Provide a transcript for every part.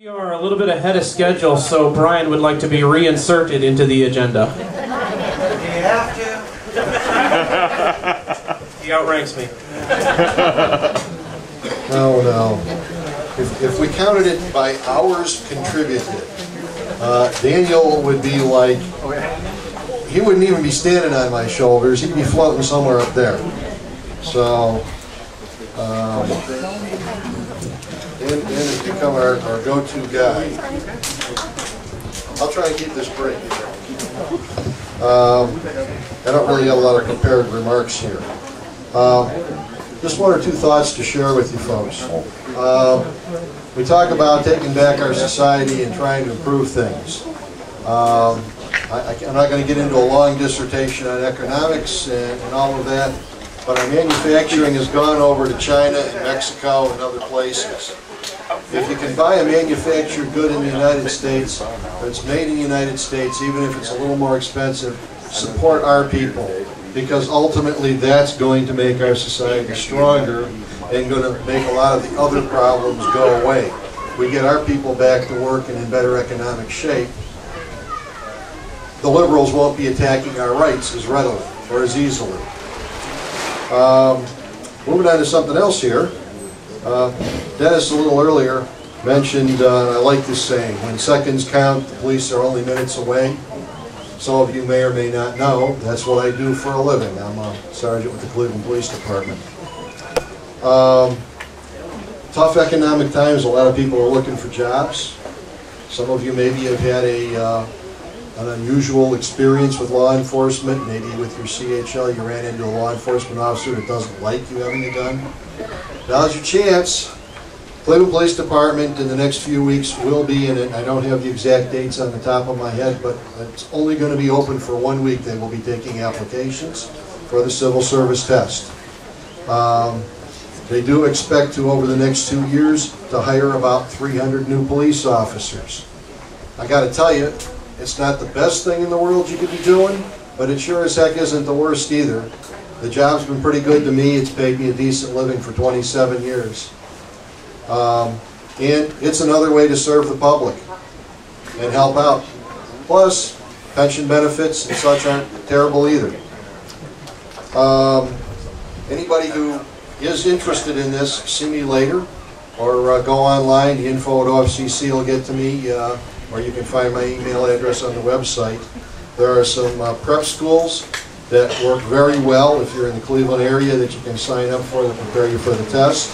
We are a little bit ahead of schedule, so Bryan would like to be reinserted into the agenda. Do you have to? He outranks me. No. If we counted it by hours contributed, Daniel would be like, he wouldn't even be standing on my shoulders, he'd be floating somewhere up there. So, Dan has become our go-to guy. I'll try and keep this brief. I don't really have a lot of prepared remarks here. Just one or two thoughts to share with you folks. We talk about taking back our society and trying to improve things. I'm not going to get into a long dissertation on economics and all of that, but our manufacturing has gone over to China and Mexico and other places. If you can buy a manufactured good in the United States, or it's made in the United States, even if it's a little more expensive, support our people, because ultimately that's going to make our society stronger and going to make a lot of the other problems go away. We get our people back to work and in better economic shape, the liberals won't be attacking our rights as readily or as easily. Moving on to something else here. Dennis a little earlier mentioned, I like this saying, when seconds count, the police are only minutes away. Some of you may or may not know, that's what I do for a living. I'm a sergeant with the Cleveland Police Department. Tough economic times, a lot of people are looking for jobs. Some of you maybe have had an unusual experience with law enforcement. Maybe with your CHL you ran into a law enforcement officer that doesn't like you having a gun. Now's your chance. Cleveland Police Department in the next few weeks will be in it. I don't have the exact dates on the top of my head, but it's only going to be open for 1 week. They will be taking applications for the civil service test. They do expect to, over the next 2 years, to hire about 300 new police officers. I got to tell you, it's not the best thing in the world you could be doing, but it sure as heck isn't the worst either. The job's been pretty good to me. It's paid me a decent living for 27 years. And it's another way to serve the public and help out. Plus, pension benefits and such aren't terrible either. Anybody who is interested in this, see me later, or go online. The info at OFCC will get to me, or you can find my email address on the website. There are some prep schools that work very well if you're in the Cleveland area that you can sign up for to prepare you for the test.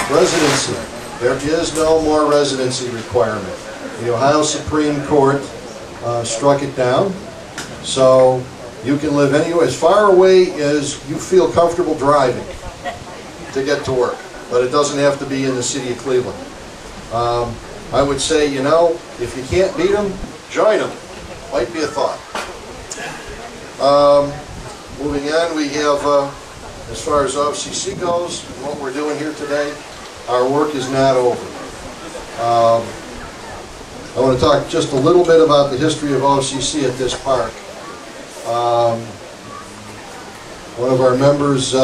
Residency. There is no more residency requirement. The Ohio Supreme Court struck it down, so you can live anywhere, as far away as you feel comfortable driving to get to work, but it doesn't have to be in the city of Cleveland. I would say, you know, if you can't beat them, join them. Might be a thought. Moving on, we have, as far as OFCC goes, what we're doing here today, our work is not over. I want to talk just a little bit about the history of OFCC at this park. One of our members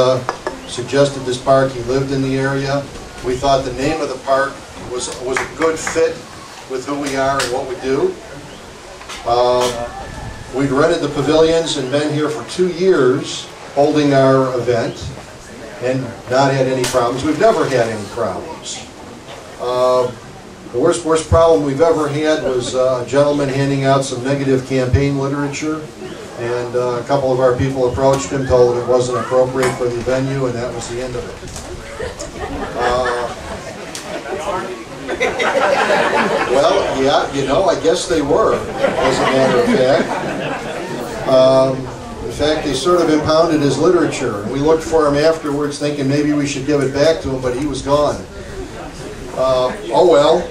suggested this park. He lived in the area. We thought the name of the park was a good fit with who we are and what we do. We'd rented the pavilions and been here for 2 years holding our event and not had any problems. We've never had any problems. The worst problem we've ever had was a gentleman handing out some negative campaign literature, and a couple of our people approached him, told him it wasn't appropriate for the venue, and that was the end of it. Well, yeah, you know, I guess they were, as a matter of fact. In fact, they sort of impounded his literature. We looked for him afterwards thinking maybe we should give it back to him, but he was gone. Oh well.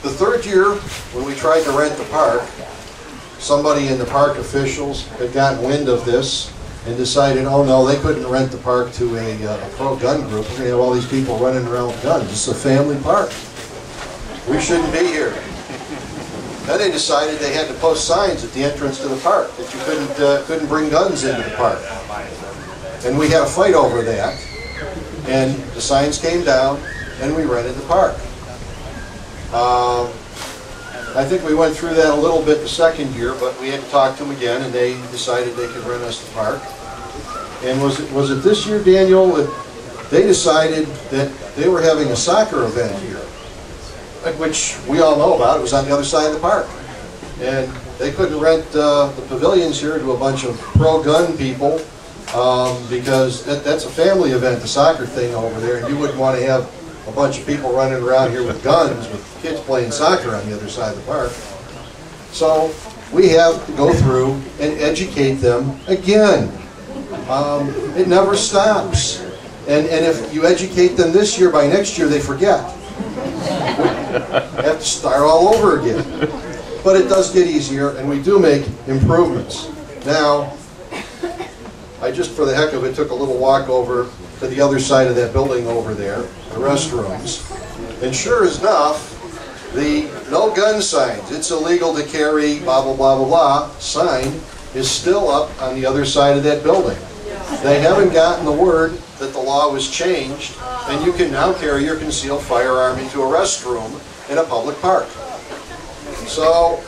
The third year, when we tried to rent the park, somebody in the park officials had gotten wind of this and decided, oh no, they couldn't rent the park to a pro-gun group. We're going to have all these people running around with guns. It's a family park. We shouldn't be here. Then they decided they had to post signs at the entrance to the park that you couldn't bring guns into the park. And we had a fight over that. And the signs came down, and we rented the park. I think we went through that a little bit the second year, but we had to talk to them again, and they decided they could rent us the park. And was it this year, Daniel, that they decided that they were having a soccer event here, which we all know about. It was on the other side of the park. And they couldn't rent the pavilions here to a bunch of pro-gun people because that's a family event, the soccer thing over there, and you wouldn't want to have a bunch of people running around here with guns, with kids playing soccer on the other side of the park. So we have to go through and educate them again. It never stops. And if you educate them this year, by next year they forget. We have to start all over again. But it does get easier, and we do make improvements. Now, I just, for the heck of it, took a little walk over to the other side of that building over there, the restrooms. And sure as enough, the no gun signs, it's illegal to carry blah, blah, blah, blah, blah, sign is still up on the other side of that building. They haven't gotten the word that the law was changed, and you can now carry your concealed firearm into a restroom in a public park. So,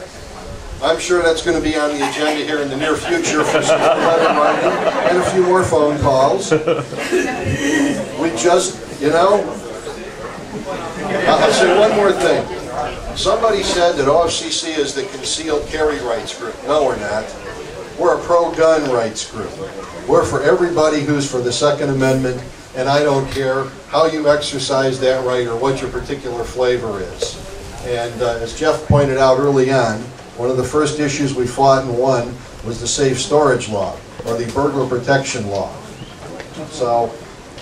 I'm sure that's going to be on the agenda here in the near future for some letter writing and a few more phone calls. We just, you know, I'll say one more thing. Somebody said that OFCC is the concealed carry rights group. No, we're not. We're a pro-gun rights group. We're for everybody who's for the Second Amendment, and I don't care how you exercise that right or what your particular flavor is. And as Jeff pointed out early on, one of the first issues we fought and won was the safe storage law, or the burglar protection law. So,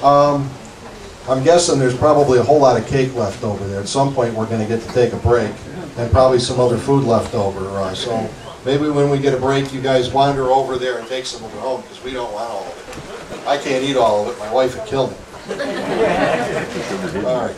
I'm guessing there's probably a whole lot of cake left over there. At some point we're going to get to take a break, and probably some other food left over. So maybe when we get a break, you guys wander over there and take some of it home, because we don't want all of it. I can't eat all of it. My wife would kill me. All right.